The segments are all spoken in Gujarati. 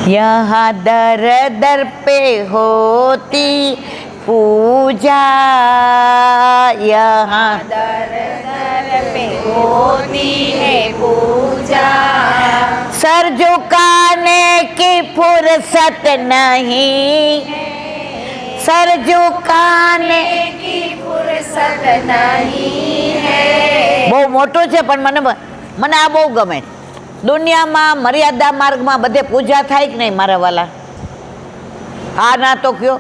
यहाँ दर दर पे होती पूजा, यहाँ दर दर पे होती है पूजा, सर झुकाने की फुर्सत नहीं, सर झुकाने की फुर्सत नहीं है। બહુ મોટું છે પણ મને આ બહુ ગમે. દુનિયામાં મર્યાદા માર્ગમાં બધે પૂજા થાય કે નહીં મારા વાલા? હા ના તો કયો?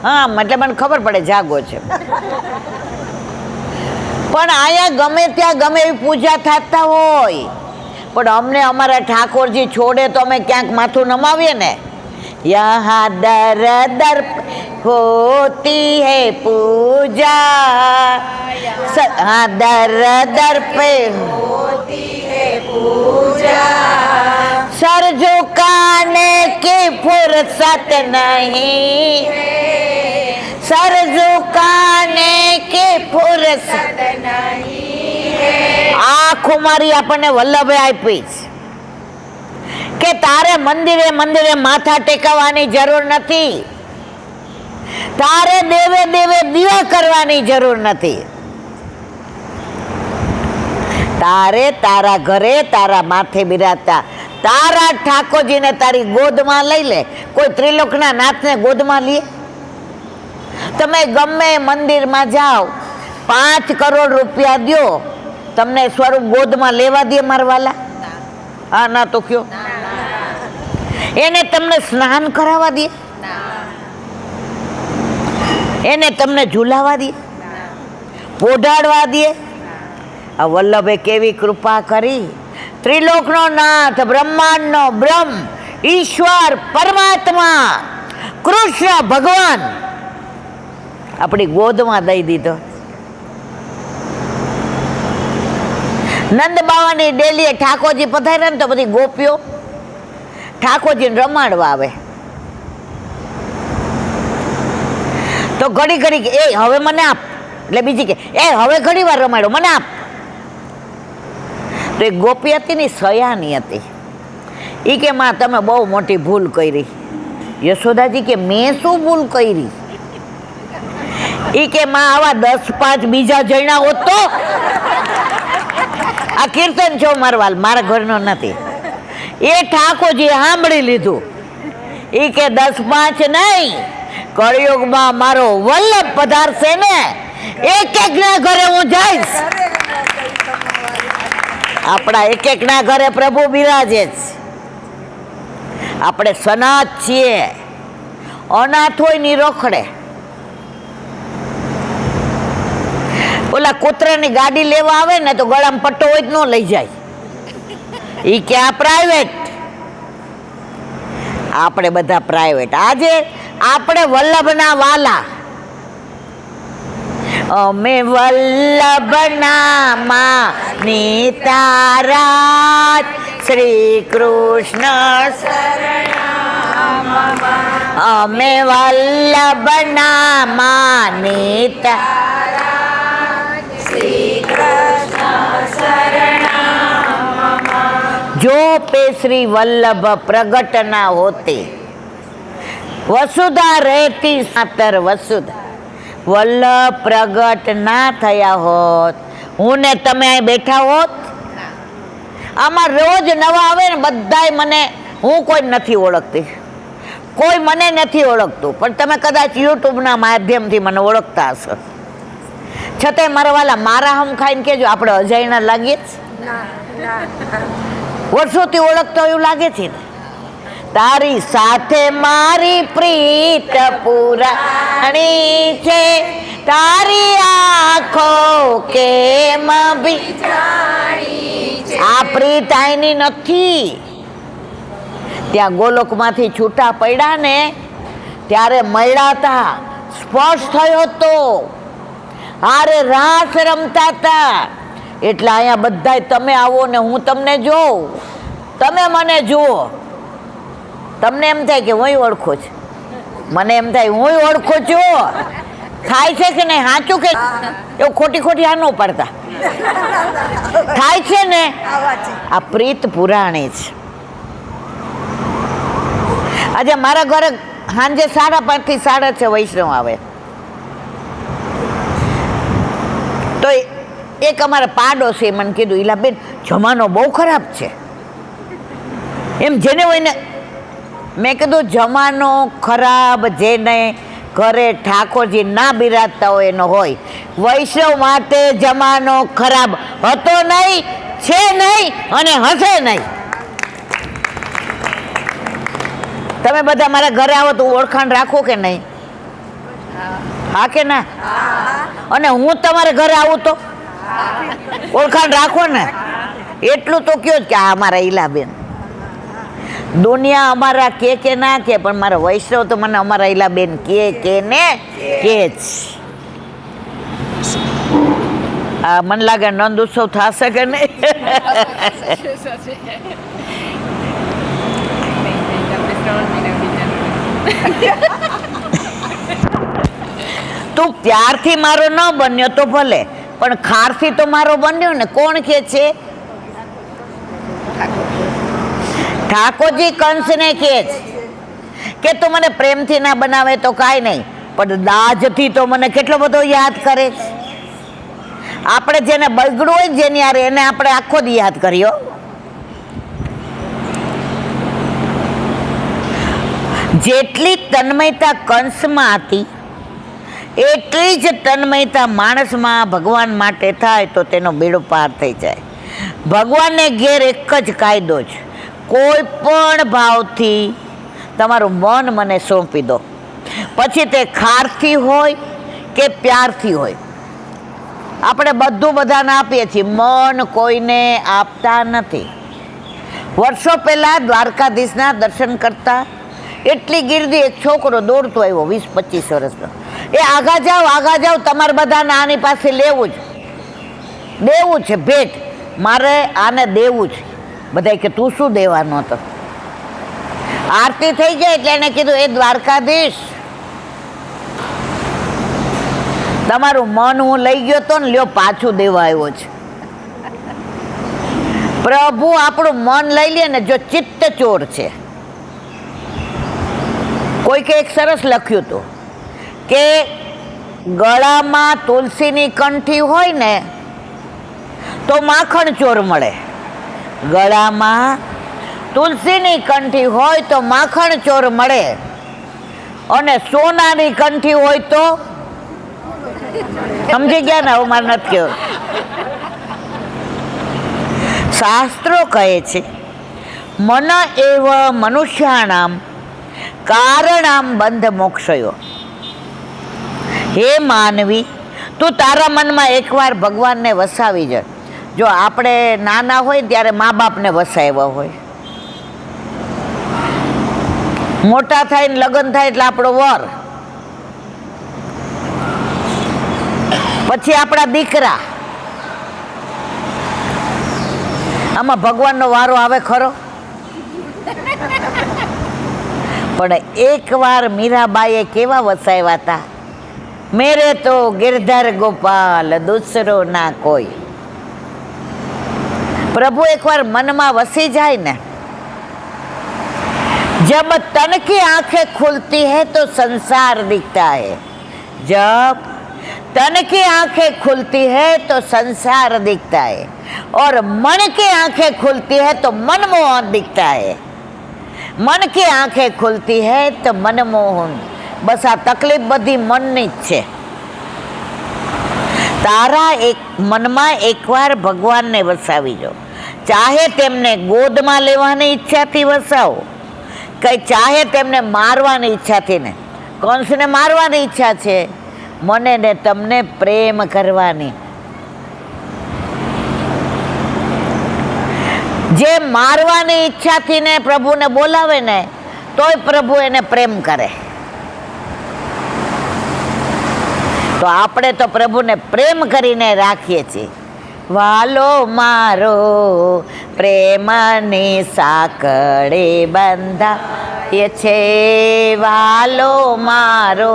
હા એટલે મને ખબર પડે જાગો છે. પણ અહીંયા ગમે ત્યાં ગમે એવી પૂજા થતા હોય, પણ અમને અમારા ઠાકોરજી છોડે તો અમે ક્યાંક માથું નમાવીએ ને. યહાં દર દર હોતી હૈ પૂજા, हाँ दर दर पे होती है पूजा, सर झुकाने की फुर्सत नहीं, सर झुकाने की फुर्सत नहीं है। આ ખુમારી આપણને વલ્લભે આપી કે તારે મંદિરે મંદિરે માથા ટેકવવાની જરૂર નથી, તારે દેવે દેવે દીવા કરવાની જરૂર નથી, તારે તારા ઘરે તારા માથે બિરાજતા તારા ઠાકોરજીને તારી ગોદમાં લઈ લે. કોઈ ત્રિલોકના નાથને ગોદમાં લે? તમે ગમે મંદિરમાં જાઓ, 5 કરોડ રૂપિયા દ્યો, તમને સ્વરૂપ ગોદમાં લેવા દે મારવાલા? હા ના તો કયો? એને તમને સ્નાન કરાવવા દે? એને તમને ઝુલાવા દે? પોઢાડવા દે? આ વલ્લભે કેવી કૃપા કરી. ત્રિલોકનો નાથ, બ્રહ્માંડનો બ્રહ્મ, ઈશ્વર પરમાત્મા કૃષ્ણ ભગવાન આપણી ગોદમાં દઈ દીધો. નંદ બાવાની ડેલીએ ઠાકોરજી પધાર્યા ને તો બધી ગોપીઓ ઠાકોરજીને રમાડવા આવે. તો ઘડી ઘડી એ હવે મને આપ, એટલે બીજી કે એ હવે ઘણી વાર રમાડો, મને આપ. તો એક ગોપી હતી ને, સયાની હતી. એ કે માં તમે બહુ મોટી ભૂલ કરી. યશોદાજી કે મેં શું ભૂલ કરી? એ કે માં આવા 10-5 બીજા જણા હોત તો. આ કીર્તન છો મારવાલ, મારા ઘરનો નથી. એ ઠાકોરજી સાંભળી લીધું. એ કે 10-5 નહીં, કળિયુગમાં મારો વલ્લભ પધારશે ને, એક ના ઘરે હું જઈશ. આપણા એક ના ઘરે પ્રભુ બિરાજે છે. આપણે સનાથ છીએ, અનાથ હોય ની રોખડે. ઓલા કૂતરાની ગાડી લેવા આવે ને તો ગળામાં પટ્ટો હોય જ ન લઈ જાય. ઈ કે આ પ્રાઇવેટ, આપણે બધા પ્રાઇવેટ. આજે આપણે વલ્લભના વાલા, અમે વલ્લભના માની તારા શ્રી કૃષ્ણ શરણમ, અમે વલ્લભના માની તારા શ્રી કૃષ્ણ શરણમ, જો પે શ્રી વલ્લભ પ્રગટ ના હોતે, વસુધા રહેતી સાતર વસુધા. વલ્લભ પ્રગટ ના થયા હોત, હું ને તમે અહીં બેઠા હોત. આમાં રોજ નવા આવે ને બધાય મને, હું કોઈ નથી ઓળખતી, કોઈ મને નથી ઓળખતું, પણ તમે કદાચ યુટ્યુબના માધ્યમથી મને ઓળખતા હશો. છતાંય મારા વાલા મારા હમ ખાઈને કેજો, આપણે અજાયણા લાગીએ જ. વર્ષોથી ઓળખતો એવું લાગે છે ને. તારી સાથે મારી પ્રીત પુરાણી છે, તારી આંખો કેમ જાણી આ પ્રીત આઈની નથી. ત્યાં ગોલોકમાંથી છૂટા પડ્યા ને ત્યારે મળ્યા હતા, સ્પર્શ થયો તો, હારે રાસ રમતા હતા. એટલે અહીંયા બધાય તમે આવો ને હું તમને જોઉં, તમે મને જુઓ. તમને એમ થાય કે હું ઓળખું છું, મને એમ થાય હું ઓળખું છું. થાય છે કે નહીં? સાચું કે એવું ખોટી ખોટી આ ન પડતા થાય છે ને. આ પ્રીત પુરાણી છે. આજે મારા ઘરે સાંજે 5:30 થી 6:30 વૈષ્ણવ આવે. તો એક અમારા પાડોશી મને કીધું, ઈલાબેન જમાનો બહુ ખરાબ છે એમ. જેને હોય ને, મેં કીધું જમાનો ખરાબ જેને ઘરે ઠાકોરજી ના બિરાજતા હોય એનો હોય. વૈષ્ણવ માટે જમાનો ખરાબ હતો નહીં, છે નહીં અને હશે નહીં. તમે બધા મારા ઘરે આવો તો ઓળખાણ રાખો કે નહીં? હા કે ના? અને હું તમારે ઘરે આવું તો ઓળખાણ રાખો ને. એટલું તો કયો કે આ અમારા ઈલાબેન. દુનિયા અમારા કે ના કે, પણ મારા વૈષ્ણવ તો મને અમારા ઈલાબેન કે ને કે જ. આ મને લાગે નંદ ઉત્સવ થશે કે નહીં? તું પ્યારથી મારો ન બન્યો તો ભલે, પણ ખારથી તો મારો બન્યો ને. કોણ કે છે? ઠાકોરજી કંસને કહે છે કે તું મને પ્રેમથી ના બનાવે તો કાંઈ નહીં, પણ દાજથી તો મને કેટલો બધો યાદ કરે છે. આપણે જેને બગડ્યું હોય જેની યારે, એને આપણે આખો દી યાદ કર્યો. જેટલી તન્મયતા કંસમાં હતી એટલી જ તન્મયતા માણસમાં ભગવાન માટે થાય તો તેનો બેડો પાર થઈ જાય. ભગવાનને ઘેર એક જ કાયદો છે, કોઈ પણ ભાવથી તમારું મન મને સોંપી દો, પછી તે ખારથી હોય કે પ્યારથી હોય. આપણે બધું બધાને આપીએ છીએ, મન કોઈને આપતા નથી. વર્ષો પહેલાં દ્વારકાધીશના દર્શન કરતા એટલી ગીરદી એક છોકરો દોડતો આવ્યો 20-25 વર્ષનો. એ આગા જાઓ, તમારે બધાને આની પાસે લેવું જ દેવું છે, ભેટ મારે આને દેવું છે. બધા કે તું શું દેવાનો હતો? આરતી થઈ જાય એટલે એને કીધું, એ દ્વારકાધીશ તમારું મન હું લઈ ગયો તો ને, લ્યો પાછું દેવા આવ્યો છે. પ્રભુ આપણું મન લઈ લે ને, જો ચિત્ત ચોર છે. કોઈકે એક સરસ લખ્યું હતું કે ગળામાં તુલસીની કંઠી હોય ને તો માખણ ચોર મળે. ગળામાં તુલસીની કંઠી હોય તો માખણ ચોર મળે, અને સોનાની કંઠી હોય તો સમજી ગયા ને? હવે મારે નથી કહેવું. શાસ્ત્રો કહે છે, મન એવ મનુષ્યાણામ કારણામ બંધ મોક્ષયો. હે માનવી, તું તારા મનમાં એકવાર ભગવાનને વસાવી જાય. જો આપણે નાના હોય ત્યારે મા બાપને વસાવ્યા હોય, મોટા થાય ને લગ્ન થાય એટલે આપણો વર, પછી આપણા દીકરા. આમાં ભગવાનનો વારો આવે ખરો? પણ એકવાર મીરાબાઈએ કેવા વસાવ્યા હતા, મેરે તો गिरधर गोपाल दूसरो ना कोई. प्रभु एक बार मन में वसी जाए ना, जब तन की आंखें खुलती है तो संसार दिखता है. जब तन की आंखें खुलती है तो संसार दिखता है, और मन की आंखें खुलती है तो मनमोहन दिखता है. मन की आंखें खुलती है तो मनमोहन. बस आ तकलीफ बधी मननी ज छे. तारा एक मनमा एकवार भगवानने वसावी जो. चाहे तेमने गोदमां लेवानी ઈચ્છાથી વસાવો, કઈ ચાહે તેમને મારવાની ઈચ્છાથી ને. કંસને મારવાની ઈચ્છા છે, મને ને તમને પ્રેમ કરવાની. જે મારવાની ઈચ્છાથી ને પ્રભુને બોલાવે ને તોય પ્રભુ એને પ્રેમ કરે. તો આપણે તો પ્રભુને પ્રેમ કરીને રાખીએ છીએ. વાલો મારો પ્રેમની સાંકળે બંધાય છે, વાલો મારો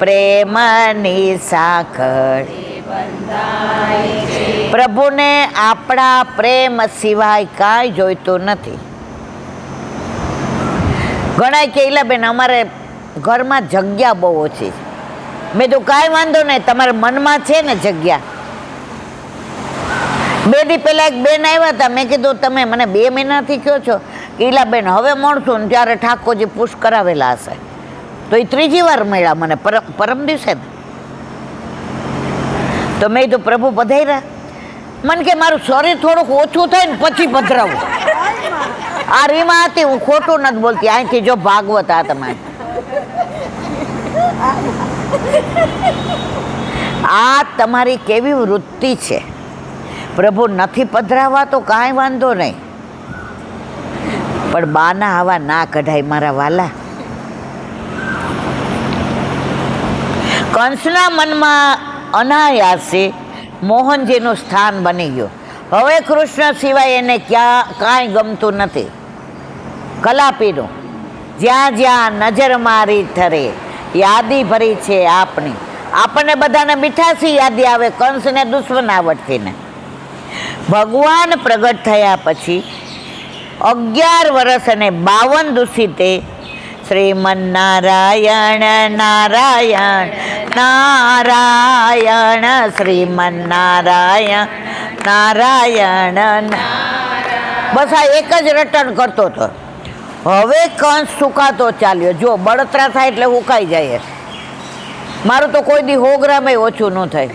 પ્રેમની સાંકળે બંધાય છે. પ્રભુને આપણા પ્રેમ સિવાય કાંઈ જોઈતું નથી. ઘણા કે ઈલાબેન અમારે ઘરમાં જગ્યા બહુ ઓછી છે. મેં તો કાંઈ વાંધો નહીં, તમારા મનમાં છે ને જગ્યા. 2 દી પહેલા એક બેન આવ્યા હતા, મેં કીધું તમે મને 2 મહિનાથી કહો છો કે ઈલાબેન હવે મળશું ને ત્યારે ઠાકોરજી પુશ કરાવેલા હશે. તો એ 3જી વાર મળ્યા મને પરમ દિવસે. તો મેં તો પ્રભુ પધાર્યા. મને કે મારું શરીર થોડુંક ઓછું થાય ને પછી પધરાવું. આ રીમાં હતી, હું ખોટું નથી બોલતી. અહીંથી જો ભાગવત આ તમારે, આ તમારી કેવી વૃત્તિ છે. પ્રભુ નથી પધરાવા તો કાંઈ વાંધો નહીં, પણ બાના આવા ના કઢાય મારા વાલા. કંસના મનમાં અનાયાસે મોહનજીનું સ્થાન બની ગયું. હવે કૃષ્ણ સિવાય એને કાંઈ ગમતું નથી. કલાપીનું જ્યાં જ્યાં નજર મારી ઠરે યાદી ભરી છે આપની. આપણને બધાને મીઠાસી યાદી આવે, કંસને દુશ્મનાવટથી ને. ભગવાન પ્રગટ થયા પછી 11 વર્ષ અને 52 દુષિતે શ્રીમન્નારાયણ નારાયણ નારાયણ શ્રીમન્નારાયણ નારાયણ. બસ આ એક જ રટણ કરતો હતો. હવે કંસ સુકાતો ચાલ્યો. જો બળતરા થાય એટલે ઉકાઈ જાય. મારું તો કોઈ દી 100 ગ્રામે ઓછું ન થાય.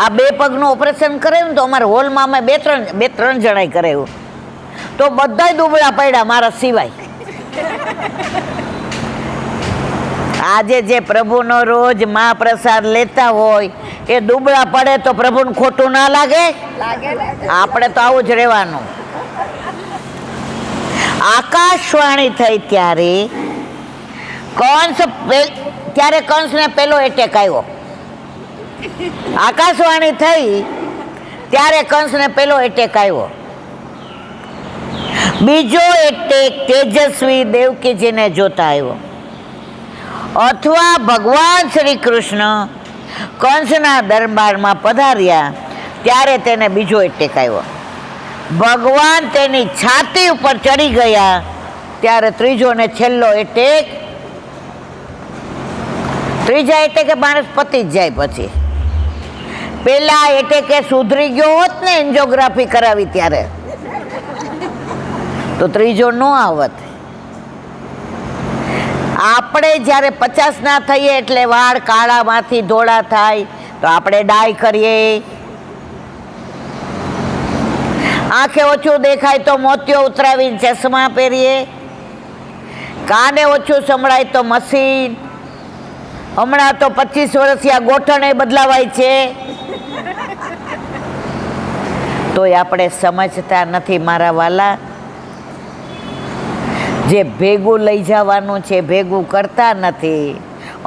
આ 2 પગનું ઓપરેશન કરાવ્યું તો અમારા હોલમાં અમે 2-3 જણાય કરાવ્યું, તો બધાય દુબળા પડ્યા મારા સિવાય. આજે જે પ્રભુનો રોજ મહાપ્રસાદ લેતા હોય એ દુબળા પડે તો પ્રભુને ખોટું ના લાગે? આપણે તો આવું જ રહેવાનું. આકાશવાણી થઈ ત્યારે કંસને પેલો એટેક આવ્યો. આકાશવાણી થઈ ત્યારે કંસને પેલો એટેક આવ્યો. બીજો એટેક તેજસ્વી દેવકીજીને જોતા આવ્યો. અથવા ભગવાન શ્રી કૃષ્ણ કંસના દરબારમાં પધાર્યા ત્યારે તેને બીજો એટેક આવ્યો. ભગવાન તેની છાતી ઉપર ચડી ગયા ત્યારે ત્રીજો ને છેલ્લો એટેક. ત્રીજા એટેકે માણસ પતી જ જાય. પછી પેલા એટેકે સુધરી ગયો હોત ને એન્જિયોગ્રાફી કરાવી ત્યારે, તો ત્રીજો ન આવત. આપણે જ્યારે 50 ના થઈએ એટલે વાળ કાળામાંથી ધોળા થાય તો આપણે ડાય કરીએ. આંખે ઓછું દેખાય તો મોતિયો ઉતરાવીને ચશ્મા પહેરીએ. કાને ઓછું સંભળાય તો મશીન. હમણાં તો 25 વર્ષથી ગોઠણ બદલાવાય છે. તોય આપણે સમજતા નથી મારા વાલા. જે ભેગું લઈ જવાનું છે ભેગું કરતા નથી,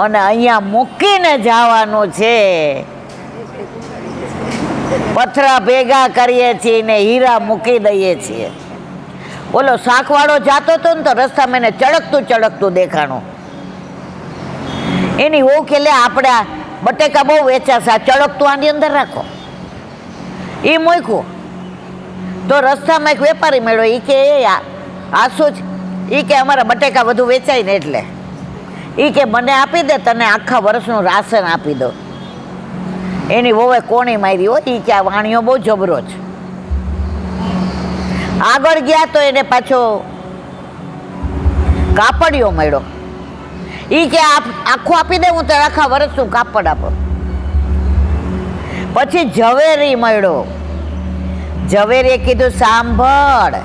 અને અહીંયા મૂકીને જવાનું છે. પથરા ભેગા કરીએ છીએ ને હીરા મૂકી દઈએ છીએ. બોલો, શાકવાળો જાતો હતો ને તો રસ્તામાં એને ચળકતું દેખાણું. એની હું કે લે આપણે બટેકા બહુ વેચાશે, આ ચળકતું આની અંદર રાખો. એ મૂક્યું તો રસ્તામાં એક વેપારી મળ્યો. એ કે આ શું જ? એ કે અમારા બટેકા વધુ વેચાય ને એટલે. એ કે મને આપી દે, તને આખા વર્ષનું રાશન આપી દો. એની વોવે કોણી મારી હોય. એ કે આ વાણિયો બહુ જબરો છે. આગળ ગયા તો એને પાછો કાપડિયો મળ્યો. એ કે આખું આપી દે, હું તને આખા વર્ષનું કાપડ આપો. પછી ઝવેરી મળ્યો. ઝવેરીએ કીધું, સાંભળ,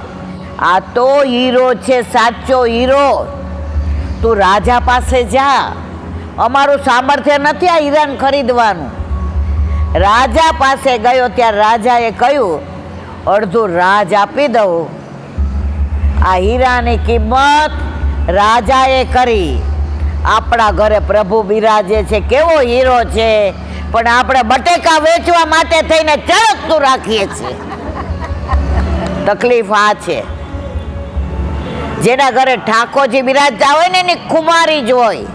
આ તો હીરો છે, સાચો હીરો. તું રાજા પાસે જા, અમારું સામર્થ્ય નથી આ હીરાને ખરીદવાનું. રાજા પાસે ગયો ત્યારે રાજાએ કહ્યું, અડધું રાજ આપી દઉં. આ હીરાની કિંમત રાજાએ કરી. આપણા ઘરે પ્રભુ બિરાજે છે, કેવો હીરો છે, પણ આપણે બટેકા વેચવા માટે થઈને ચળકતું રાખીએ છીએ. તકલીફ આ છે. જેના ઘરે ઠાકોરજી બિરાજતા હોય ને એની ખુમારી જ હોય.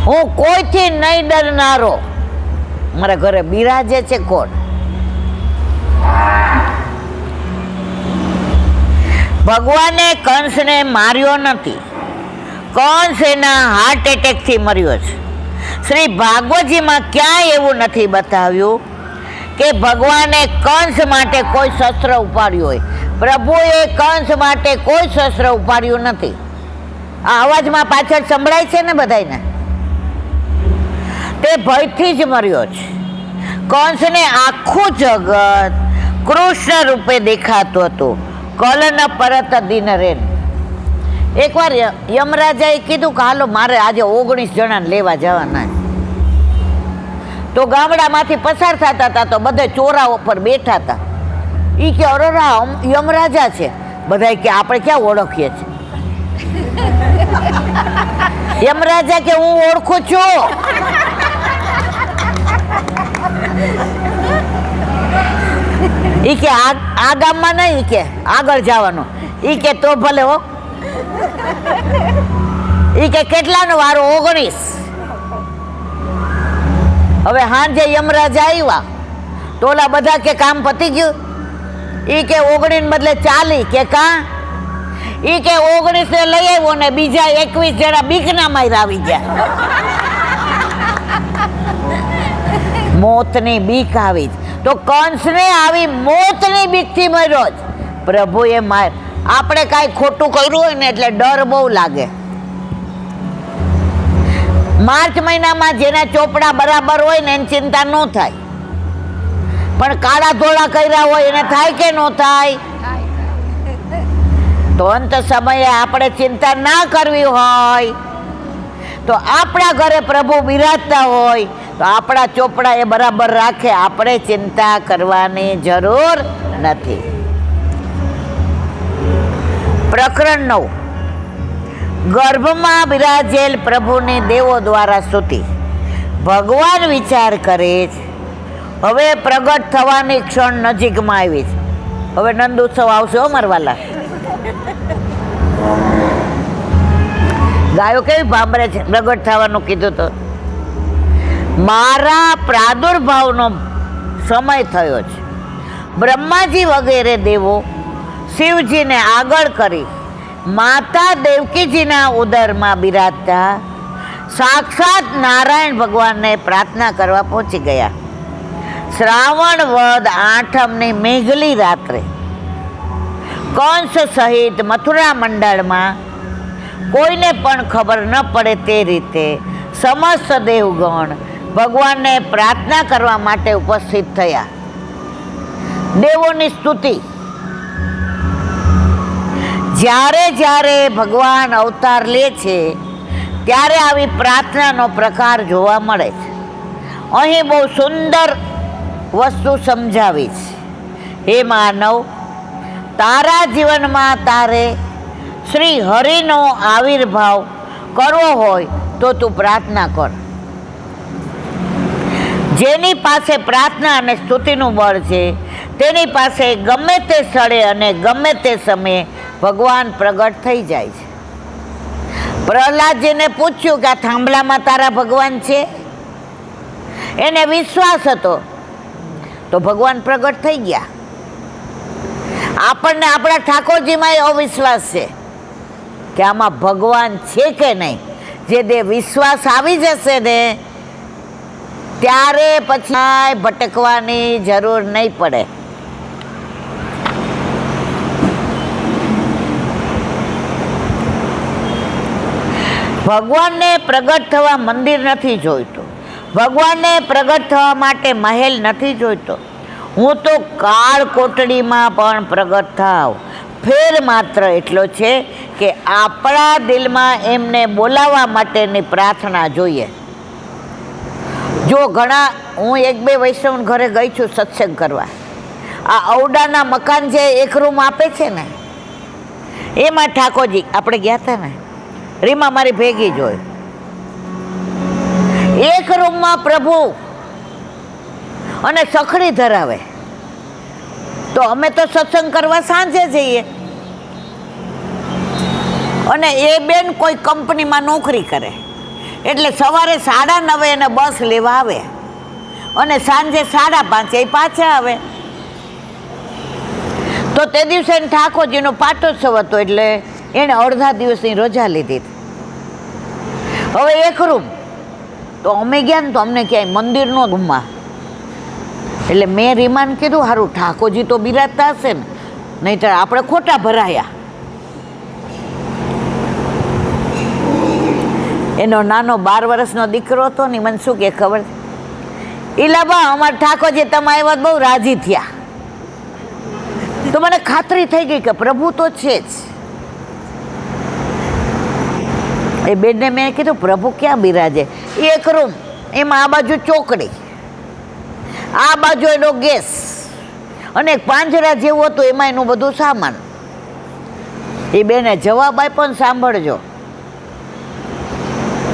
હું કોઈથી નહીં ડરનારો. મારા ઘરે બિરાજે છે કોણ? ભગવાને કંસને માર્યો નથી, કંસ એના હાર્ટ એટેકથી મર્યો છે. શ્રી ભાગવતજીમાં ક્યાંય એવું નથી બતાવ્યું કે ભગવાને કંસ માટે કોઈ શસ્ત્ર ઉપાડ્યું હોય. પ્રભુએ કંસ માટે કોઈ શસ્ત્ર ઉપાડ્યું નથી. આ અવાજમાં પાછળ સંભળાય છે ને બધાને? તે ભયથી જ મર્યો છે. કંસને આખું જગત કૃષ્ણ રૂપે દેખાતું હતું. કલન પરત દિન રેન. એકવાર યમરાજાએ કીધું કે હાલો મારે આજે 19 જણાને લેવા જવાના. તો ગામડામાંથી પસાર થતા હતા તો બધે ચોરાઓ પર બેઠા હતા. એ કે અરોરા યમરાજા છે. બધા કે આપણે ક્યાં ઓળખીએ છીએ? યમરાજા કે હું ઓળખું છું. ઈ કે આ ગામમાં નહીં, કે આગળ જવાનું. ઈ કે તો ભલે હો. ઈ કે કેટલાનો વારો? 19. હવે હાંજે યમરાજા આવ્યા તો ઓલા બધા કે કામ પતી ગયું. ઈ કે 19 બદલે 40. કે કા? ઈ કે 19 ને લઈ આવ્યો ને બીજા 21 જણા બીકના માર આવી ગયા. મોતની બીક આવી જ. તો કંસને આવી મોતની બીકથી મર્યો જ. પ્રભુએ માર. આપણે કાંઈ ખોટું કર્યું હોય ને એટલે ડર બહુ લાગે. માર્ચ મહિનામાં જેના ચોપડા બરાબર હોય ને એની ચિંતા ન થાય, પણ કાળા ધોળા કર્યા હોય એને થાય કે ન થાય? તો અંત સમયે આપણે ચિંતા ના કરવી હોય તો આપણા ઘરે પ્રભુ બિરાજતા હોય તો આપણા ચોપડા એ બરાબર રાખે, આપણે ચિંતા કરવાની જરૂર નથી. પ્રકરણ 9. ગર્ભમાં બિરાજેલ પ્રભુની દેવો દ્વારા સ્તુતિ. ભગવાન વિચાર કરે છે હવે પ્રગટ થવાની ક્ષણ નજીકમાં આવી છે. હવે નંદ ઉત્સવ આવશે હો મારવાલા. ગાયો કેવી ભાંભરે છે, પ્રગટ થવાનું કીધું તો. મારા પ્રાદુર્ભાવનો સમય થયો છે. બ્રહ્માજી વગેરે દેવો શિવજીને આગળ કરી માતા દેવકીજીના ઉદરમાં બિરાજતા સાક્ષાત નારાયણ ભગવાનને પ્રાર્થના કરવા પહોંચી ગયા. શ્રાવણ વદ 8મની મેઘલી રાત્રે કંસ સહિત મથુરા મંડળમાં કોઈને પણ ખબર ન પડે તે રીતે સમસ્ત દેવગણ ભગવાનને પ્રાર્થના કરવા માટે ઉપસ્થિત થયા. દેવોની સ્તુતિ. જ્યારે જ્યારે ભગવાન અવતાર લે છે ત્યારે આવી પ્રાર્થનાનો પ્રકાર જોવા મળે છે. અહીં બહુ સુંદર વસ્તુ સમજાવી છે. હે માનવ, તારા જીવનમાં તારે શ્રી હરિનો આવિર્ભાવ કરવો હોય તો તું પ્રાર્થના કર. જેની પાસે પ્રાર્થના અને સ્તુતિનું બળ છે તેની પાસે ગમે તે સ્થળે અને ગમે તે સમયે ભગવાન પ્રગટ થઈ જાય છે. પ્રહલાદજીને પૂછ્યું કે આ થાંભલામાં તારા ભગવાન છે? એને વિશ્વાસ હતો તો ભગવાન પ્રગટ થઈ ગયા. આપણને આપણા ઠાકોરજીમાં અવિશ્વાસ છે કે આમાં ભગવાન છે કે નહીં. જે દે વિશ્વાસ આવી જશે ને ત્યારે પછી ભટકવાની જરૂર નહીં પડે. ભગવાનને પ્રગટ થવા મંદિર નથી જોઈતું. ભગવાનને પ્રગટ થવા માટે મહેલ નથી જોઈતો. હું તો કાળ કોટડીમાં પણ પ્રગટ થાવ. ફેર માત્ર એટલો છે કે આપણા દિલમાં એમને બોલાવવા માટેની પ્રાર્થના જોઈએ. જો ઘણા, હું 1-2 વૈષ્ણવ ઘરે ગઈ છું સત્સંગ કરવા. આ ઔડાના મકાન જે એક રૂમ આપે છે ને એમાં ઠાકોરજી, આપણે ગયા હતા ને, રીમા મારી ભેગી જ હોય. એક રૂમમાં પ્રભુ અને સખડી ધરાવે. તો અમે તો સત્સંગ કરવા સાંજે જઈએ અને એ બેન કોઈ કંપનીમાં નોકરી કરે એટલે સવારે 9:30 એને બસ લેવા આવે અને સાંજે 5:30 પાછા આવે. તો તો તે દિવસે ઠાકોરજીનો પાટોત્સવ હતો એટલે એણે અડધા દિવસની રજા લીધી. હવે એક રૂમ તો અમે ગયા ને તો અમને ક્યાંય મંદિરનો રૂમમાં, એટલે મેં રીમાને કીધું સારું ઠાકોરજી તો બિરાજતા હશે ને, નહીંતર આપણે ખોટા ભરાયા. એનો નાનો 12 વર્ષનો દીકરો હતો ને, મને શું કે ખબર, ઈલાબા અમારા ઠાકોરજી તમે આવ્યા બહુ રાજી થયા. તો મને ખાતરી થઈ ગઈ કે પ્રભુ તો છે જ. એ બેનને મેં કીધું પ્રભુ ક્યાં બિરાજે? એક રૂમ, એમાં આ બાજુ ચોકડી, આ બાજુ એનો ગેસ અને એક પાંજરા જેવું હતું, એમાં એનું બધું સામાન. એ બેને જવાબ આપ્યો ને, સાંભળજો,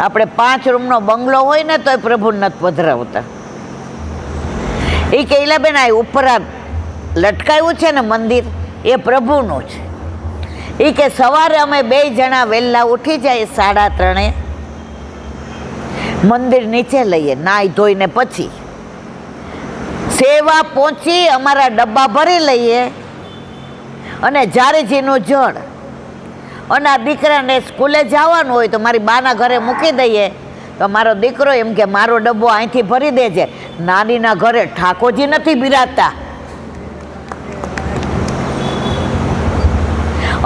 આપણે 5 રૂમનો બંગલો હોય ને તોય પ્રભુને નથી પધરાવતા. એ કે ઈલાબેન આ ઉપર લટકાયું છે ને મંદિર, એ પ્રભુનું છે. એ કે સવારે અમે 2 જણા વહેલા ઉઠી જાય 3:30, મંદિર નીચે લઈએ નાહી ધોઈને, પછી સેવા પહોંચી અમારા ડબ્બા ભરી લઈએ અને જારીજીનું જળ, અને આ દીકરાને સ્કૂલે જવાનું હોય તો મારી બાના ઘરે મૂકી દઈએ. તો મારો દીકરો એમ કે મારો ડબ્બો અહીંથી ભરી દેજે. નાનીના ઘરે ઠાકોરજી નથી બિરાજતા.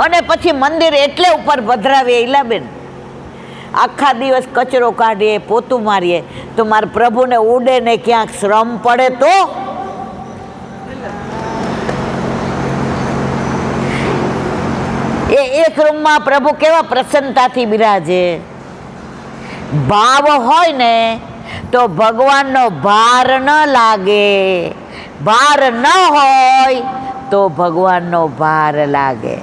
અને પછી મંદિર એટલે ઉપર પધરાવીએ ઈલાબેન, આખા દિવસ કચરો કાઢીએ, પોતું મારીએ, તો મારા પ્રભુને ઉડે ને ક્યાંક શ્રમ પડે તો. એ એક રૂમમાં પ્રભુ કેવા પ્રસન્નતાથી બિરાજે. ભાવ હોય ને તો ભગવાનનો ભાર ન લાગે, ભાર ન હોય તો ભગવાનનો ભાર લાગે.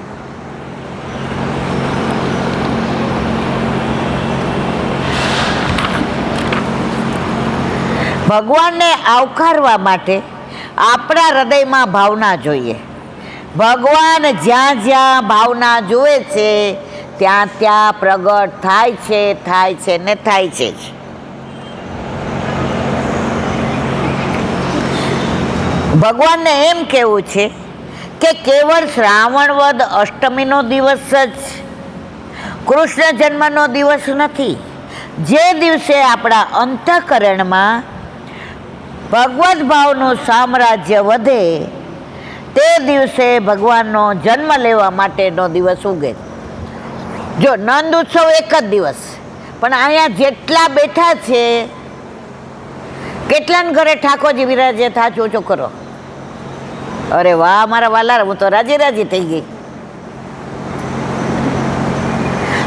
ભગવાનને આવકારવા માટે આપણા હૃદયમાં ભાવના જોઈએ. ભગવાન જ્યાં જ્યાં ભાવના જુએ છે ત્યાં ત્યાં પ્રગટ થાય છે ને થાય છે જ. ભગવાનને એમ કહેવું છે કે કેવળ શ્રાવણ વદ અષ્ટમીનો દિવસ જ કૃષ્ણ જન્મનો દિવસ નથી. જે દિવસે આપણા અંતઃકરણમાં ભગવદ ભાવનું સામ્રાજ્ય વધે તે દિવસે ભગવાનનો જન્મ લેવા માટેનો દિવસ ઉગે. જો નંદ ઉત્સવ એક જ દિવસ, પણ અહીંયા જેટલા બેઠા છે કેટલાને ઘરે ઠાકોરજી બિરાજે? થાચ ઓછો કરો. અરે વાહ મારા વાલા, હું તો રાજી રાજી થઈ ગઈ.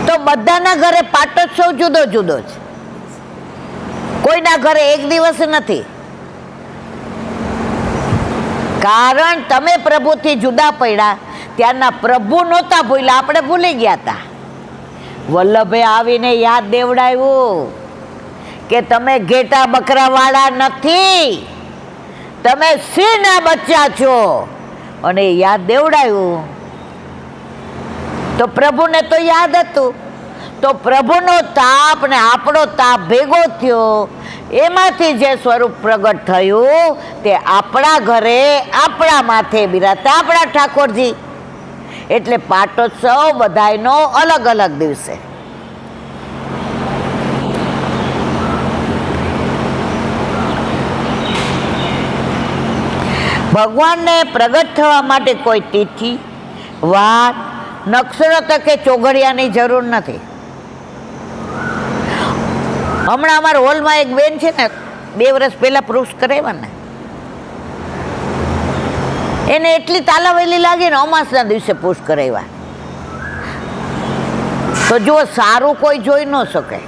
તો બધાના ઘરે પાટોત્સવ જુદો જુદો છે, કોઈના ઘરે એક દિવસ નથી. કારણ તમે પ્રભુથી જુદા પડ્યા, ત્યારના પ્રભુ નહોતા ભૂલ્યા, આપણે ભૂલી ગયા હતા. વલ્લભે આવીને યાદ દેવડાવ્યું કે તમે ઘેટા બકરા વાળા નથી, તમે સિંહના બચ્ચા છો. અને યાદ દેવડાવ્યું તો પ્રભુને તો યાદ હતું. તો પ્રભુનો તાપ ને આપણો તાપ ભેગો થયો, એમાંથી જે સ્વરૂપ પ્રગટ થયું તે આપણા ઘરે આપણા માથે બિરાજતા આપણા ઠાકોરજી. એટલે પાટોત્સવ બધાયનો અલગ અલગ દિવસે. ભગવાનને પ્રગટ થવા માટે કોઈ તિથિ, વાર, નક્ષત્ર કે ચોઘડિયાની જરૂર નથી. હમણાં અમારા હોલમાં એક બેન છે ને, 2 વર્ષ પહેલા પુરુષ કરાવ્યા ને, એને એટલી તાલાવેલી લાગી ને અમાસના દિવસે પુરુષ કરાવ્યા. તો જો સારું કોઈ જોઈ ન શકે.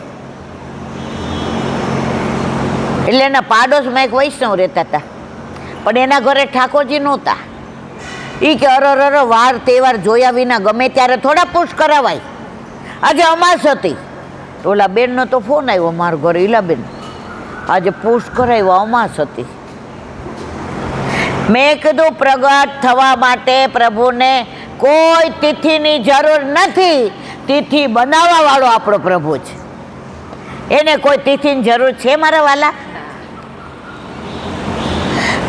એટલે એના પાડોશમાં એક વૈષ્ણવ રહેતા હતા, પણ એના ઘરે ઠાકોરજી નહોતા. એ કે અરર વાર તહેવાર જોયા વિના ગમે ત્યારે થોડા પુરુષ કરાવાય. આજે અમાસ હતી, ઓલા બેનનો તો ફોન આવ્યો મારા ઘરે, ઈલાબેન આજે પુરુષ કરાવ્યો, અમાસ હતી. મેં કીધું પ્રગટ થવા માટે પ્રભુને કોઈ તિથિની જરૂર નથી. તિથિ બનાવવા વાળો આપણો પ્રભુ છે, એને કોઈ તિથિની જરૂર છે મારા વાલા?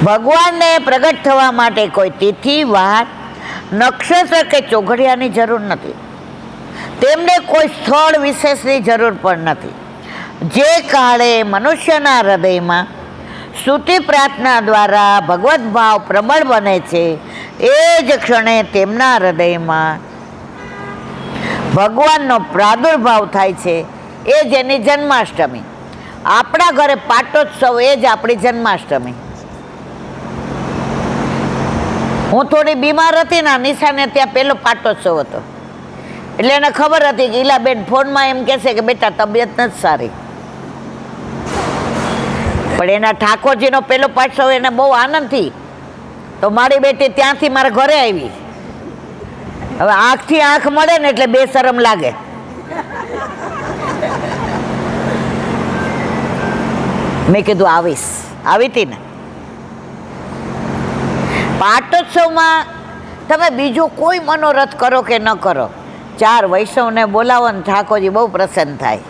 ભગવાનને પ્રગટ થવા માટે કોઈ તિથિ, વાર, નક્ષત્ર કે ચોઘડિયાની જરૂર નથી. તેમને કોઈ સ્થળ વિશેષની જરૂર પણ નથી. જે કાળે મનુષ્યના હૃદયમાં સ્તુતિ પ્રાર્થના દ્વારા ભગવત ભાવ પ્રબળ બને છે, એ જ ક્ષણે તેમના હૃદયમાં ભગવાનનો પ્રાદુર્ભાવ થાય છે. એ જ એની જન્માષ્ટમી. આપણા ઘરે પાટોત્સવ એ જ આપણી જન્માષ્ટમી. હું થોડી બીમાર હતી ને, નિશાને ત્યાં પેલો પાટોત્સવ હતો, એટલે એને ખબર હતી કે ઈલાબેન ફોનમાં એમ કહેશે કે બેટા તબિયત નથી સારી. પણ એના ઠાકોરજીનો પેલો પાટોત્સવ એને બહુ આનંદથી, તો મારી બેટી ત્યાંથી મારા ઘરે આવી. હવે આંખથી આંખ મળે ને એટલે બેશરમ લાગે. મેં કીધું આવીશ. આવી હતી ને. પાટોત્સવમાં તમે બીજો કોઈ મનોરથ કરો કે ન કરો, 4 વૈષ્ણવને બોલાવો ને ઠાકોરજી બહુ પ્રસન્ન થાય.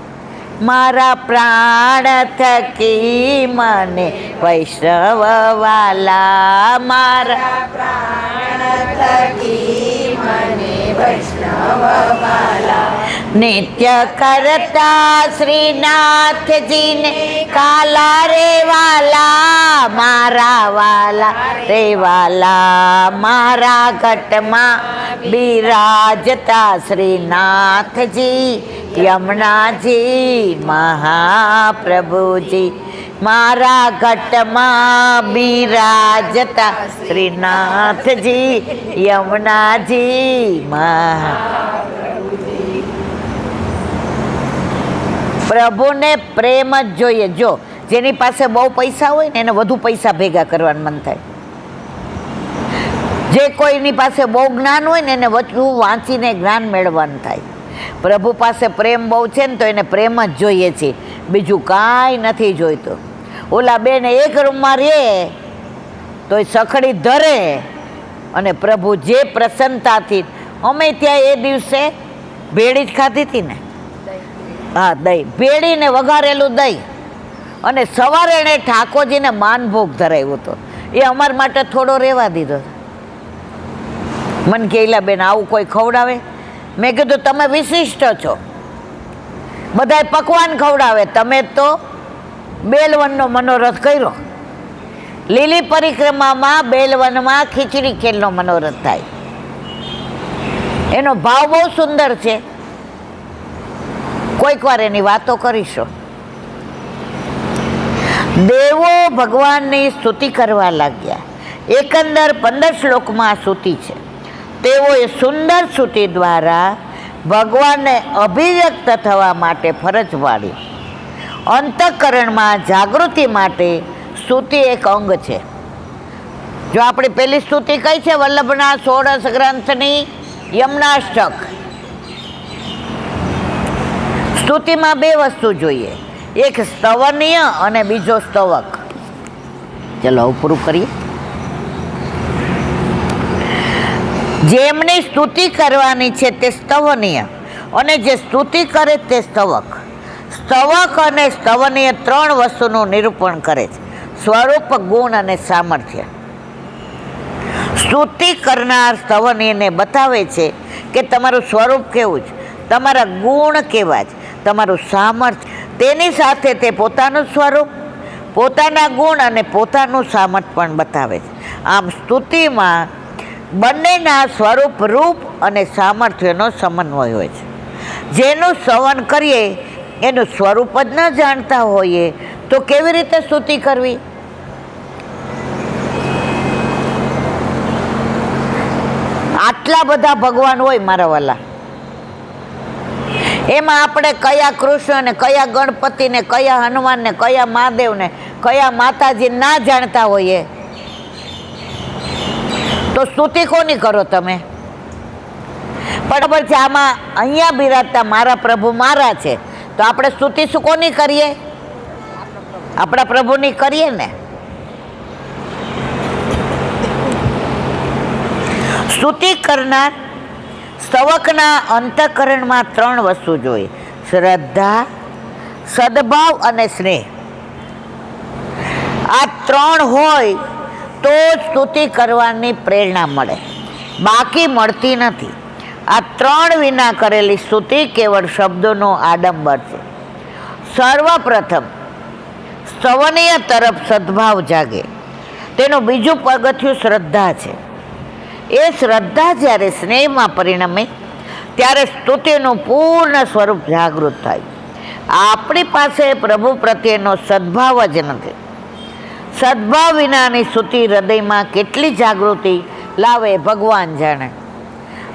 મારા પ્રાણ થકી મને વૈષ્ણવ વાલા, મારા પ્રાણ થકી મને વૈષ્ણવ વાલા, નિત્ય કરતા શ્રીનાથજીને કાલા રે વાલા, મારા વાલા રે વાલા, મારા ઘટમાં બિરાજતા શ્રીનાથજી, યમુનાજી મહાપ્રભુજી, મારા ઘટમાં બિરાજતા શ્રીનાથજી, યમુનાજી પ્રભુને પ્રેમ જ જોઈએ. જો જેની પાસે બહુ પૈસા હોય ને એને વધુ પૈસા ભેગા કરવાનું મન થાય. જે કોઈની પાસે બહુ જ્ઞાન હોય ને એને વધુ વાંચીને જ્ઞાન મેળવવાનું થાય. પ્રભુ પાસે પ્રેમ બહુ છે ને તો એને પ્રેમ જ જોઈએ છે, બીજું કાંઈ નથી જોઈતું. ઓલા બેન એક રૂમમાં રહે તો એ સખડી ધરે, અને પ્રભુ જે પ્રસન્નતાથી, અમે ત્યાં એ દિવસે ભેળી જ ખાધી હતી ને, હા દહીં, ભેળીને વઘારેલું દહીં, અને સવારે એણે ઠાકોરજીને માનભોગ ધરાવ્યો હતો. એ અમારા માટે થોડો રહેવા દીધો. મને કે બેન આવું કોઈ ખવડાવે? મેં કીધું તમે વિશિષ્ટ છો, બધાય પકવાન ખવડાવે, તમે તો બેલવનનો મનોરથ કર્યો. લીલી પરિક્રમામાં બેલવનમાં ખીચડી ખેલનો મનોરથ થાય. એનો ભાવ બહુ સુંદર છે, કોઈક વાર એની વાતો કરીશું. દેવો ભગવાનની સ્તુતિ કરવા લાગ્યા. એકંદર 15 શ્લોકમાં સ્તુતિ છે. તેઓએ સુંદર સ્તુતિ દ્વારા ભગવાનને અભિવ્યક્ત થવા માટે ફરજ પાડી. અંતઃકરણમાં જાગૃતિ માટે સ્તુતિ એક અંગ છે. જો આપણી પહેલી સ્તુતિ કઈ છે? વલ્લભના 16 ગ્રંથની યમનાષ્ટક. સ્તુતિમાં 2 વસ્તુ જોઈએ, એક સ્તવનીય અને બીજો સ્તવક. ચલો પૂરું કરીએ. જેમની સ્તુતિ કરવાની છે તે સ્તવનીય, અને જે સ્તુતિ કરે તે સ્તવક. સ્તવક અને સ્તવનીય 3 વસ્તુનું નિરૂપણ કરે છે: સ્વરૂપ, ગુણ અને સામર્થ્ય. સ્તુતિ કરનાર સ્તવનીયને બતાવે છે કે તમારું સ્વરૂપ કેવું છે, તમારા ગુણ કેવા છે, તમારું સામર્થ્ય. તેની સાથે તે પોતાનું સ્વરૂપ, પોતાના ગુણ અને પોતાનું સામર્થ્ય પણ બતાવે છે. આમ સ્તુતિમાં બંનેના સ્વરૂપ, રૂપ અને સામર્થ્યનો સમન્વય હોય છે. જેનું સ્તવન કરીએ એનું સ્વરૂપ જ ન જાણતા હોઈએ તો કેવી રીતે સ્તુતિ કરવી? આટલા બધા ભગવાન હોય મારા વાલા, એમાં આપણે કયા કૃષ્ણ ને, કયા ગણપતિ ને, કયા હનુમાન ને, કયા મહાદેવ ને, કયા માતાજી ના જાણતા હોઈએ તો સ્તુતિ કોની કરો તમે? બરાબર છે. આમાં અહીંયા બિરાજતા મારા પ્રભુ મારા છે, તો આપણે સ્તુતિ શું કોની કરીએ? આપણા પ્રભુની કરીએ ને. સ્તુતિ કરનાર સ્તવકના અંતઃકરણમાં 3 વસ્તુ જોઈએ: શ્રદ્ધા, સદભાવ અને સ્નેહ. આ 3 હોય તો સ્તુતિ કરવાની પ્રેરણા મળે. બાકી મળતી નથી. આ ત્રણ વિના કરેલી સ્તુતિ કેવળ શબ્દોનો આડંબર છે. સર્વપ્રથમ સ્તવનીય તરફ સદભાવ જાગે. તેનું બીજું પગથિયું શ્રદ્ધા છે. એ શ્રદ્ધા જ્યારે સ્નેહમાં પરિણમે ત્યારે સ્તુતિનું પૂર્ણ સ્વરૂપ જાગૃત થાય. આપણી પાસે પ્રભુ પ્રત્યેનો સદભાવ જ નથી. સદભાવ વિનાની સ્તુતિ હૃદયમાં કેટલી જાગૃતિ લાવે ભગવાન જાણે.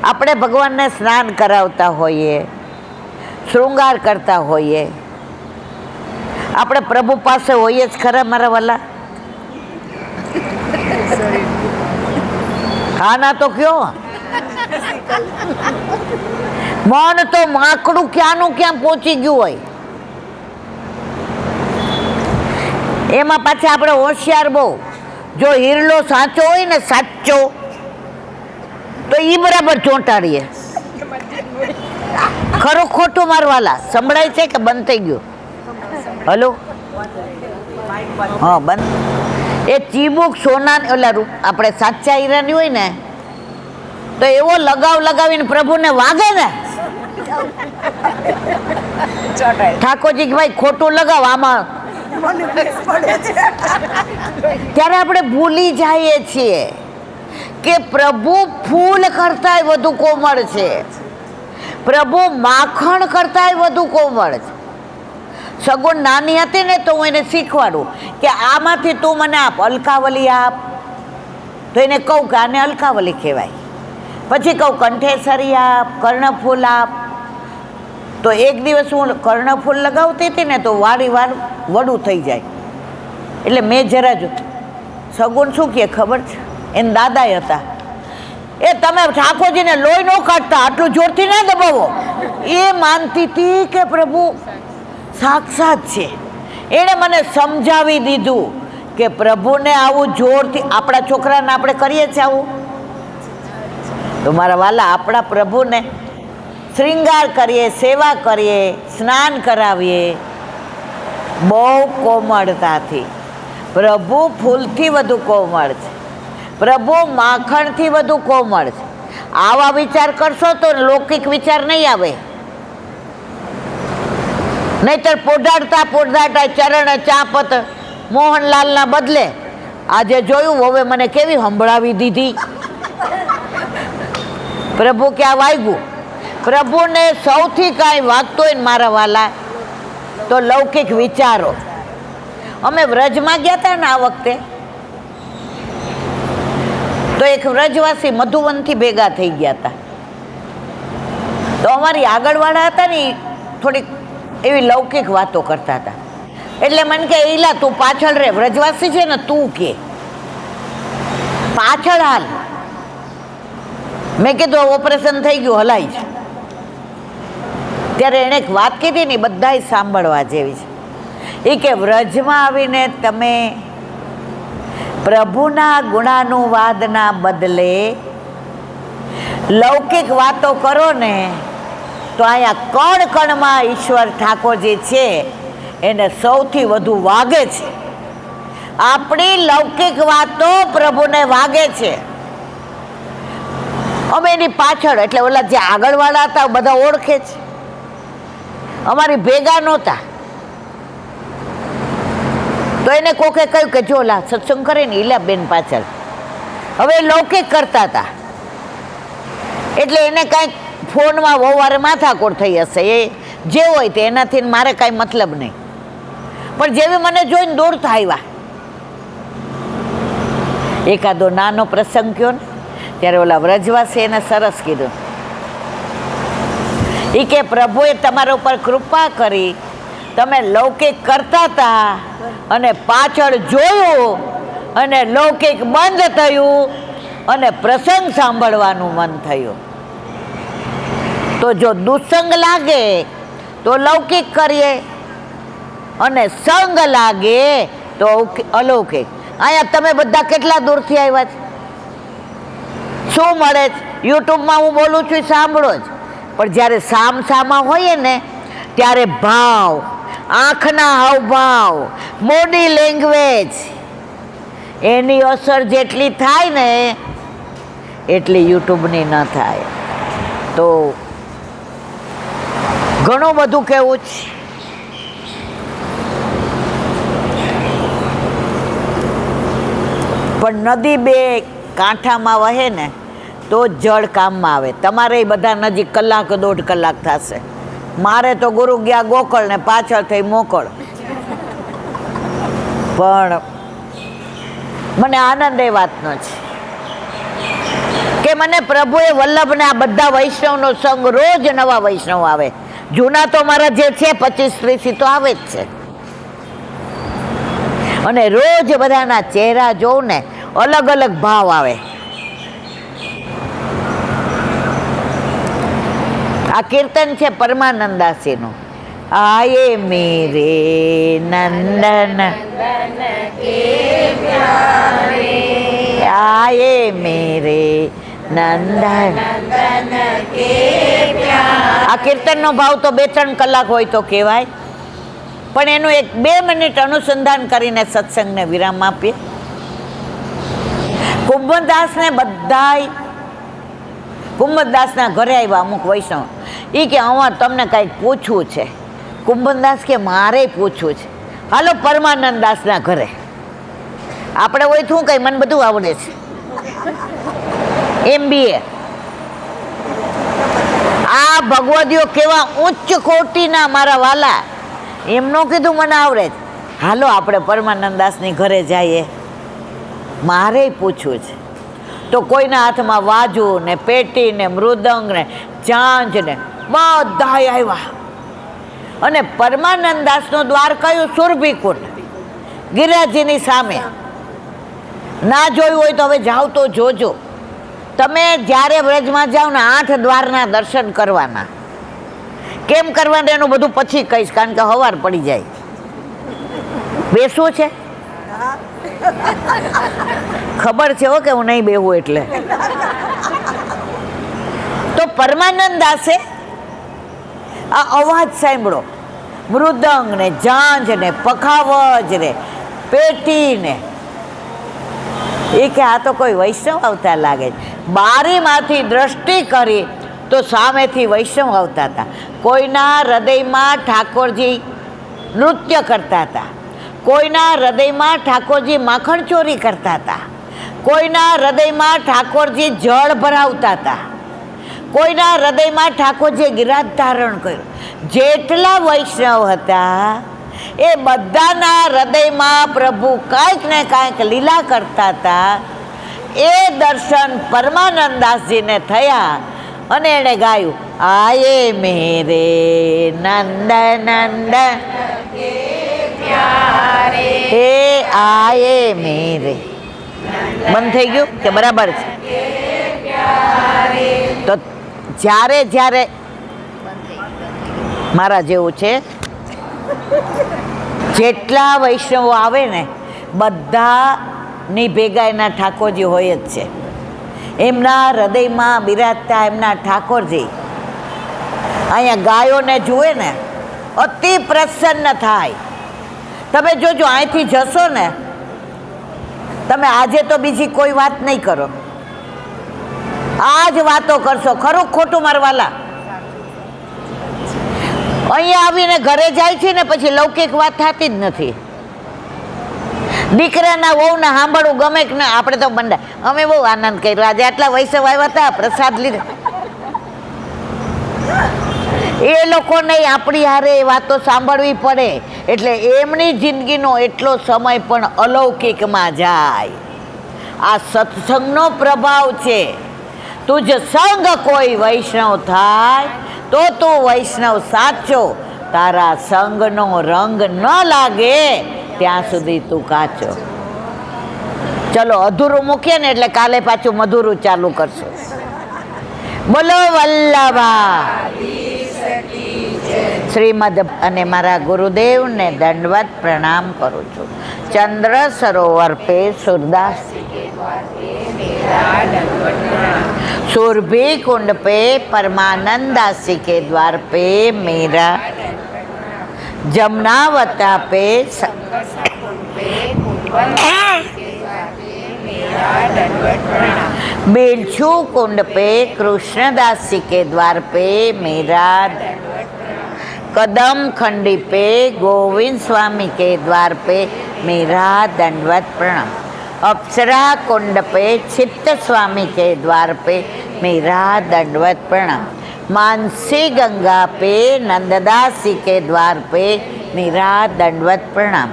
આપણે ભગવાનને સ્નાન કરાવતા હોઈએ, શૃંગાર કરતા હોઈએ, આપણે પ્રભુ પાસે હોઈએ જ ખરા મારા વાલા? હા ના તો કયો? મન તો માકડું ક્યાંનું ક્યાં પહોંચી ગયું હોય. એમાં પાછા આપણે હોશિયાર બહુ. જો હિરલો સાચો હોય ને, સાચો, તો એ બરાબર ચોંટાડીએ. ખરું ખોટું મારવાલા સંભળાય છે કે બંધ થઈ ગયું? હલો, હા બંધ. એ ચીબુક સોના ઓલા આપણે સાચા હીરાની હોય ને, તો એવો લગાવ લગાવીને પ્રભુને વાગે ને, ઠાકોરજી કે ભાઈ ખોટું લગાવ આમાં, ત્યારે આપણે ભૂલી જઈએ છીએ કે પ્રભુ ફૂલ કરતાંય વધુ કોમળ છે. પ્રભુ માખણ કરતાંય વધુ કોમળ છે. સગુણ નાની હતી ને તો હું એને શીખવાડું કે આમાંથી તું મને આપ, અલકાવલી આપ, તો એને કહું કે આને અલકાવલી કહેવાય. પછી કહું કંઠેસરી આપ, કર્ણફૂલ આપ. તો એક દિવસ હું કર્ણફૂલ લગાવતી હતી ને તો વારી વાર વડું થઈ જાય. એટલે મેં જરા જો સગુણ શું કહે ખબર છે? એને દાદાએ હતા, એ તમે ઠાકોરજીને લોહી ન કાઢતા, આટલું જોરથી ના દબાવો. એ માનતી હતી કે પ્રભુ સાક્ષાત છે. એણે મને સમજાવી દીધું કે પ્રભુને આવું જોરથી, આપણા છોકરાને આપણે કરીએ છીએ આવું? તો મારા વાલા, આપણા પ્રભુને શ્રૃંગાર કરીએ, સેવા કરીએ, સ્નાન કરાવીએ બહુ કોમળતાથી. પ્રભુ ફૂલથી વધુ કોમળ છે. પ્રભુ માખણથી વધુ કોમળ છે. આવા વિચાર કરશો તો લૌકિક વિચાર નહીં આવે. નહીતર પોઢાડતા પોઢાડતા ચરણ ચાપત મોહનલાલના બદલે આજે જોયું હવે મને કેવી સંભળાવી દીધી. પ્રભુ ક્યાં વાગ્યું? પ્રભુને સૌથી કાંઈ વાગતો હોય ને મારા વાલા તો લૌકિક વિચારો. અમે વ્રજમાં ગયા હતા ને આ વખતે, તો એક વ્રજવાસી મધુવનથી ભેગા થઈ ગયા હતા. તો અમારી આગળવાળા હતા ને થોડીક એવી લૌકિક વાતો કરતા હતા. એટલે મને કે ઈલા તું પાછળ રે, વ્રજવાસી છે ને તું કે પાછળ હાલ. મેં કીધું ઓપરેશન થઈ ગયું, હલાય છે. ત્યારે એણે એક વાત કીધી ને બધાય સાંભળવા જેવી છે. એ કે વ્રજમાં આવીને તમે પ્રભુના ગુણાનુવાદના બદલે લૌકિક વાતો કરો ને તો અહીંયા કણ કણમાં ઈશ્વર ઠાકોરજી છે એને સૌથી વધુ વાગે છે. આપણી લૌકિક વાતો પ્રભુને વાગે છે. અમે એની પાછળ, એટલે ઓલા જે આગળવાળા હતા બધા ઓળખે છે. અમારી ભેગા નહોતા તો એને કોકે કહ્યું કે જો લા સત્સંગ કરે ને ઈલા બેન પાછળ. હવે લૌકિક કરતા હતા એટલે એને કાંઈક ફોનમાં વવારે માથાકોટ થઈ હશે. એ જે હોય તે એનાથી મારે કાંઈ મતલબ નહીં. પણ જેવી મને જોઈને દોડતા આવ્યા. એકાદો નાનો પ્રસંગ કયો ને ત્યારે ઓલા વ્રજવાસી એને સરસ કીધું. એ કે પ્રભુએ તમારા ઉપર કૃપા કરી, તમે લૌકિક કરતા હતા અને પાછળ જોયું અને લૌકિક બંધ થયું અને પ્રસંગ સાંભળવાનું મન થયું. તો જો દુસંગ લાગે તો લૌકિક કરીએ અને સંગ લાગે તો અલૌકિક. અહીંયા તમે બધા કેટલા દૂરથી આવ્યા છે? શું મળે છે? યુટ્યુબમાં હું બોલું છું સાંભળો જ. પણ જ્યારે સામસામા હોઈએ ને ત્યારે ભાવ, આંખના હાવભાવ, બોડી લેંગ્વેજ એની અસર જેટલી થાય ને એટલી યુટ્યુબની ન થાય. તો ઘણું બધું કહેવું છે. પણ નદી બે કાંઠામાં વહે ને તો જ જળ કામમાં આવે. તમારે બધા નજીક કલાક દોઢ કલાક થશે. મારે તો ગુરુ ગયા ગોકળ ને પાછળ થઈ મોકળ. પણ મને આનંદ એ વાતનો છે કે મને પ્રભુએ વલ્લભને આ બધા વૈષ્ણવનો સંગ, રોજ નવા વૈષ્ણવ આવે. જૂના તો મારા જે છે 25-30 તો આવે જ છે. અને રોજ બધાના ચહેરા જોઉં ને અલગ અલગ ભાવ આવે. આ કીર્તન છે પરમાનંદાસીનું. આયે મેરે નંદન આયે મેરે નંદન. આ કીર્તનનો ભાવ તો 2-3 કલાક હોય તો કહેવાય, પણ એનું 1-2 મિનિટ અનુસંધાન કરીને સત્સંગને વિરામ આપીએ. કુંભદાસને બધાય કુંભદાસના ઘરે આવ્યા અમુક વૈષ્ણવ. એ કે આમાં તમને કાંઈક પૂછવું છે. કુંભદાસ કે મારે પૂછવું છે. હાલો પરમાનંદાસના ઘરે. આપણે હોય શું કંઈ, મને બધું આવડે છે. MBA. આ ભગવદીઓ કેવા ઉચ્ચ કોટીના મારા વાલા. એમનો કીધું મને આવડે છે. હાલો આપણે પરમાનંદાસની ઘરે જઈએ, મારે પૂછવું છે. તો કોઈના હાથમાં વાજુ ને પેટી ને મૃદંગ ને ઝાંઝ ને બધા આવ્યા. અને પરમાનંદાસનું દ્વાર કયું? સુરભીકુંડ, ગિરિરાજજીની સામે. ના જોયું હોય તો હવે જાઓ તો જોજો. તમે જ્યારે વ્રજમાં જાઓ ને 8 દ્વારના દર્શન કરવાના. કેમ કરવાના એનું બધું પછી કહીશ, કારણ કે હવાર પડી જાય. બેસવું છે? ખબર છે હો કે હું નહીં બેહું એટલે. તો પરમાનંદાસે આ અવાજ સાંભળો, મૃદંગ ને ઝાંઝ ને પખાવજ ને પેટી ને. એ કે આ તો કોઈ વૈષ્ણવ અવતાર લાગે છે. બારીમાંથી દ્રષ્ટિ કરી તો સામેથી વૈષ્ણવ આવતા હતા. કોઈના હૃદયમાં ઠાકોરજી નૃત્ય કરતા હતા, કોઈના હૃદયમાં ઠાકોરજી માખણ ચોરી કરતા હતા, કોઈના હૃદયમાં ઠાકોરજી જળ ભરાવતા હતા, કોઈના હૃદયમાં ઠાકોરજીએ ગિરાજ ધારણ કર્યું. જેટલા વૈષ્ણવ હતા એ બધાના હૃદયમાં પ્રભુ કાંઈક ને કાંઈક લીલા કરતા હતા. એ દર્શન પરમાનંદાસજીને થયા અને એણે ગાયું, આયે મેરે નંદ નંદ હે આયે મેરે. બંધ થઈ ગયું કે બરાબર છે? તો જ્યારે જ્યારે મારા જેવું છે, જેટલા વૈષ્ણવો આવે ને બધાની ભેગા એના ઠાકોરજી હોય જ છે. એમના હૃદયમાં બિરાજતા એમના ઠાકોરજી અહીંયા ગાયોને જુએ ને અતિ પ્રસન્ન થાય. તમે જોજો, અહીંથી જશો ને તમે, આજે તો બીજી કોઈ વાત નહીં કરો, આ જ વાતો કરશો. ખરું ખોટું મારવાલા? અહીંયા આવીને ઘરે જાય છે ને પછી લૌકિક વાત થતી જ નથી. દીકરાના વહુને સાંભળવું ગમે કે ના? આપણે તો બંડા, અમે બહુ આનંદ કર્યો, આજે આટલા વૈષ્ણવ આવ્યા હતા, પ્રસાદ લીધો. એ લોકોને આપણી હારે એ વાતો સાંભળવી પડે. એટલે એમની જિંદગીનો એટલો સમય પણ અલૌકિકમાં જાય. આ સત્સંગનો પ્રભાવ છે. તુજ સંગ કોઈ વૈષ્ણવ થાય તો તું વૈષ્ણવ સાચો. તારા સંગનો રંગ ન લાગે ત્યાં સુધી તું કાચો. ચલો અધૂરું મૂકીએ ને એટલે કાલે પાછું મધુરું ચાલુ કરશું. બોલો વલ્લભા શ્રીમદ. અને મારા ગુરુદેવને દંડવત પ્રણામ કરું છું. ચંદ્ર સરોવર પે સુરદાસ, सुरभि कुंड पे परमानंदासी के द्वार पे मेरा, जमुनावता पे मेरा दंडवत प्रणाम। बिलछू कुंड पे कृष्णदास जी के द्वार पे मेरा कदम खंडी पे गोविंद स्वामी के द्वार पे मेरा दंडवत प्रणाम। अप्सरा कुंड पे चित्त स्वामी के द्वार पे मेरा दंडवत प्रणाम। मानसी गंगा पे नंददास जी के द्वार पे मेरा दंडवत प्रणाम।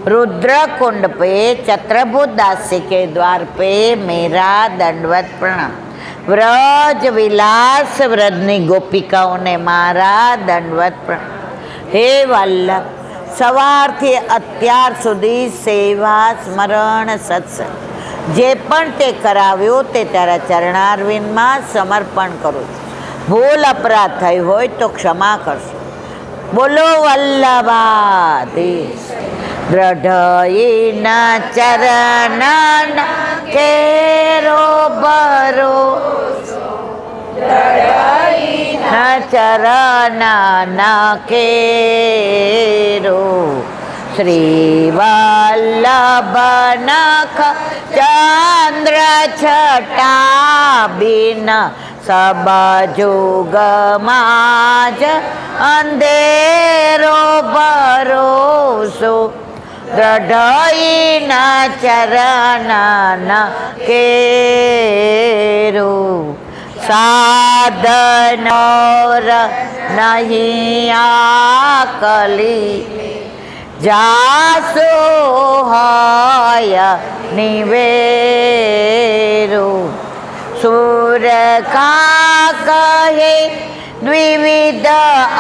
रुद्र कुंड पे चत्रभुज दास जी के द्वार पे मेरा दंडवत प्रणाम। व्रज विलास व्रजनी गोपिकाओने मारा दंडवत प्रणाम। हे वल्लभ, સવારથી અત્યાર સુધી સેવા સ્મરણ સત્સંગ જે પણ તે કરાવ્યું તે તારા ચરણારવિંદમાં સમર્પણ કરું છું. ભૂલ અપરાધ થઈ હોય તો ક્ષમા કરશો. બોલો વલ્લભાધીશ. દ્રઢયીના ચરણના કેરો ભરોસો, દ્રઢયીના ચરણના કેરો. શ્રી વલ્લભ નખ ચંદ્ર છટા બિન સબ જુગમાં જ અંધેરો ભરોસો. દ્રઢયીના ચરણના કેરો. સાધનો નહીં આકલી જાસો હોય નિવેરો. સુર કા કહે દ્વિવિધ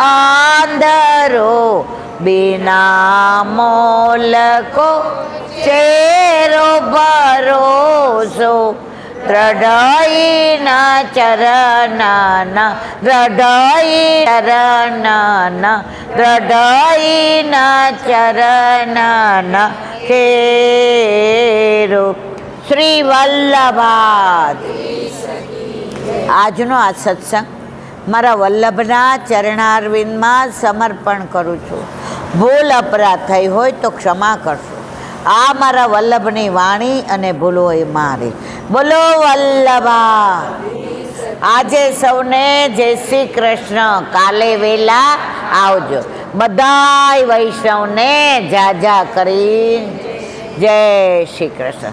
આંધરો બિના મોલ કો ચેરો ભરોસો. દ્રઢયીના ચરણના દ્રઢયીના ચરણના ખેરો. શ્રી વલ્લભાધીશ. આજનો આ સત્સંગ મારા વલ્લભના ચરણારવિંદમાં સમર્પણ કરું છું. ભૂલ અપરાધ થઈ હોય તો ક્ષમા કરશો. આ મારા વલ્લભની વાણી અને ભૂલો એ મારી. બોલો વલ્લભા. આજે સૌને જય શ્રી કૃષ્ણ. કાલે વેલા આવજો. બધાય વૈષ્ણવને જાજા કરી જય શ્રી કૃષ્ણ.